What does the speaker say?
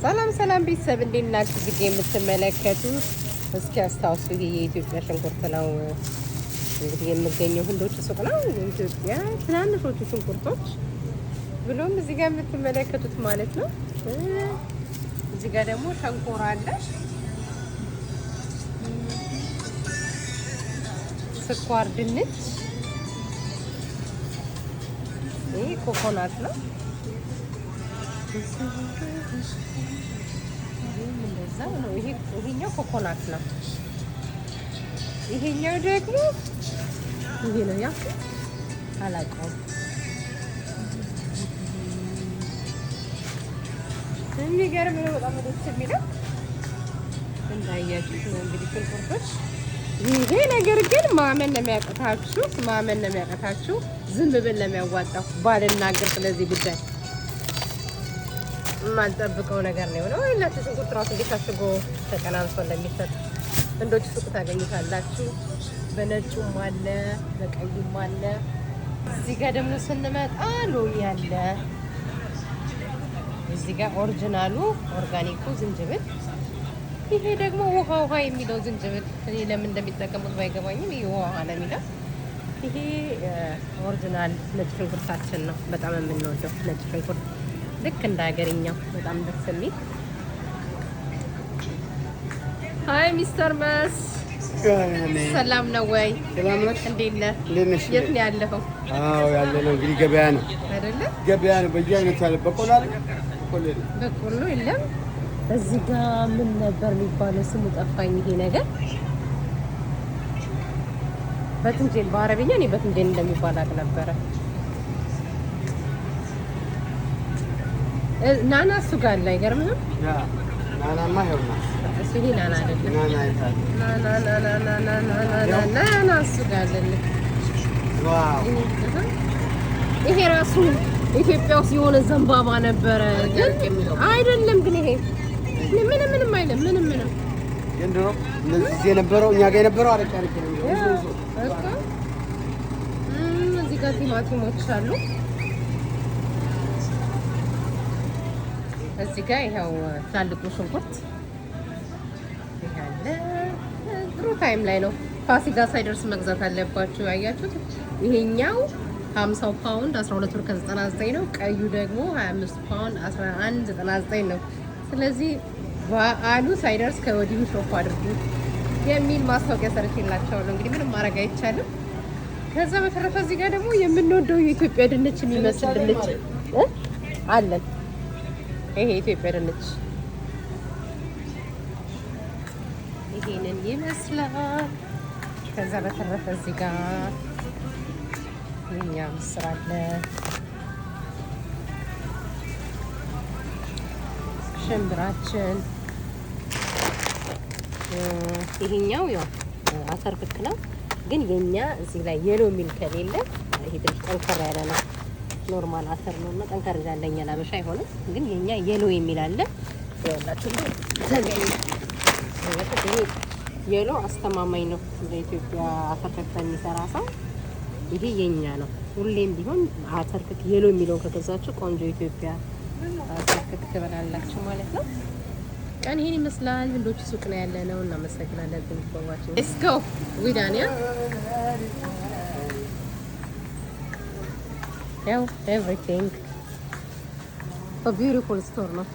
ሰላም ሰላም ቤተሰብ እንዴት ናችሁ? እዚህ የምትመለከቱት እስኪ አስታውሱ፣ ይሄ የኢትዮጵያ ሽንኩርት ነው። እንግዲህ የሚገኘው ህንዶች ሱቅ ነው። የኢትዮጵያ ትናንሾቹ ሽንኩርቶች ብሎም እዚህ ጋር የምትመለከቱት ማለት ነው። እዚህ ጋር ደግሞ ሸንኮራ አለ፣ ስኳር ድንች፣ ይሄ ኮኮናት ነው። እንደዛው ነው። ይሄኛው ኮኮናት ነው። ይሄኛው ደግሞ ይሄ ነው። ያ አላውቀውም። የሚገርም ነው። በጣም ደስ የሚለው እንዳያችሁት ነው እንግዲህ ሽንኩርቶች። ይሄ ነገር ግን ማመን ነው የሚያቀታችሁ ዝም ብለን ለሚያዋጣው ባልናገር ስለዚህ ጉዳይ የማልጠብቀው ነገር ነው የሆነው። ይላችሁ ሽንኩርት ራሱ እንዴት አሽጎ ተቀናንሶ እንደሚሰጥ ህንዶች ሱቅ ታገኙታላችሁ። በነጩም አለ በቀዩም አለ። እዚህ ጋር ደግሞ ስንመጣ ሎሚ አለ። እዚህ ጋር ኦሪጂናሉ ኦርጋኒኩ ዝንጅብል። ይሄ ደግሞ ውሃ የሚለው ዝንጅብል እኔ ለምን እንደሚጠቀሙት ባይገባኝም ይሄ ውሃ ነው የሚለው። ይሄ ኦሪጂናል ነጭ ሽንኩርታችን ነው። በጣም የምንወደው ነጭ ሽንኩርት ልክ እንደ ሀገርኛው በጣም ደስ የሚል። ሃይ ሚስተር መስ ሰላም ነው ወይ? እንዴት ነህ? የት ነው ያለኸው? አዎ ያለነው እንግዲህ ገበያ ነው አይደለ? ገበያ ነው። በየአይነት ያለ በቆሎ የለም። እዚህ ጋር ምን ነበር የሚባለው ስሙ ጠፋኝ። ይሄ ነገር በትንጀል በአረብኛ እኔ በትንጀል እንደሚባል አቅ ነበረ። ናና እሱ ጋር ላይ አይገርምህም? ናናማ ይኸውና እሱ ይሄ ናና አይደለም። ናና እሱ ጋር አለ። ይሄ ራሱ ኢትዮጵያ ውስጥ የሆነ ዘንባባ ነበረ አይደለም? ግን ይሄ ምንም አይልም። ምንም የንድሮ እዚህ የነበረው እኛ ጋር የነበረው አረቄ ነው። እዚህ ጋር ቲማቲሞች አሉ። እዚህ ጋር ይኸው ትላልቁ ሽንኩርት ያለ ጥሩ ታይም ላይ ነው። ፋሲካ ሳይደርስ መግዛት አለባችሁ። ያያችሁት ይሄኛው 50 ፓውንድ 12 ብር ከ99 ነው። ቀዩ ደግሞ 25 ፓውንድ 11.99 ነው። ስለዚህ በዓሉ ሳይደርስ ከወዲሁ ሾፕ አድርጉ የሚል ማስታወቂያ ሰርቼላቸዋለሁ። እንግዲህ ምንም ማድረግ አይቻልም። ከዛ በተረፈ እዚህ ጋር ደግሞ የምንወደው የኢትዮጵያ ድንች የሚመስል ድንች አለን። ይሄ ኢትዮጵያ ድንች ይሄንን ይመስላል። ከዛ በተረፈ እዚህ ጋር የኛ ምስር አለ፣ ሽምብራችን። ይሄኛው ያው አተር ክክ ነው፣ ግን የኛ እዚህ ላይ የሎ ሚል ከሌለ ይሄ ትንሽ ጠንከር ያለ ነው። ኖርማል አተር ነው እና ጠንከር ያለኛ ላበሻ አይሆንም። ግን የኛ የሎ የሚል አለ። ይኸውላችሁ ተገኘ። ይሄ የሎ አስተማማኝ ነው ለኢትዮጵያ አተር ክክ የሚሰራ ሰው። ይሄ የኛ ነው። ሁሌም ቢሆን አተር ክክ የሎ የሚለውን ከገዛችሁ ቆንጆ ኢትዮጵያ አተር ክክ ትበላላችሁ ማለት ነው። ቀን ይሄን ይመስላል። ህንዶች ሱቅ ነው ያለ ነው። እናመሰግናለን በዋችሁ። ሌትስ ጎ ዊዳንያ ያው ኤቭሪቲንግ ቢዩቲፉል ስቶር ነው።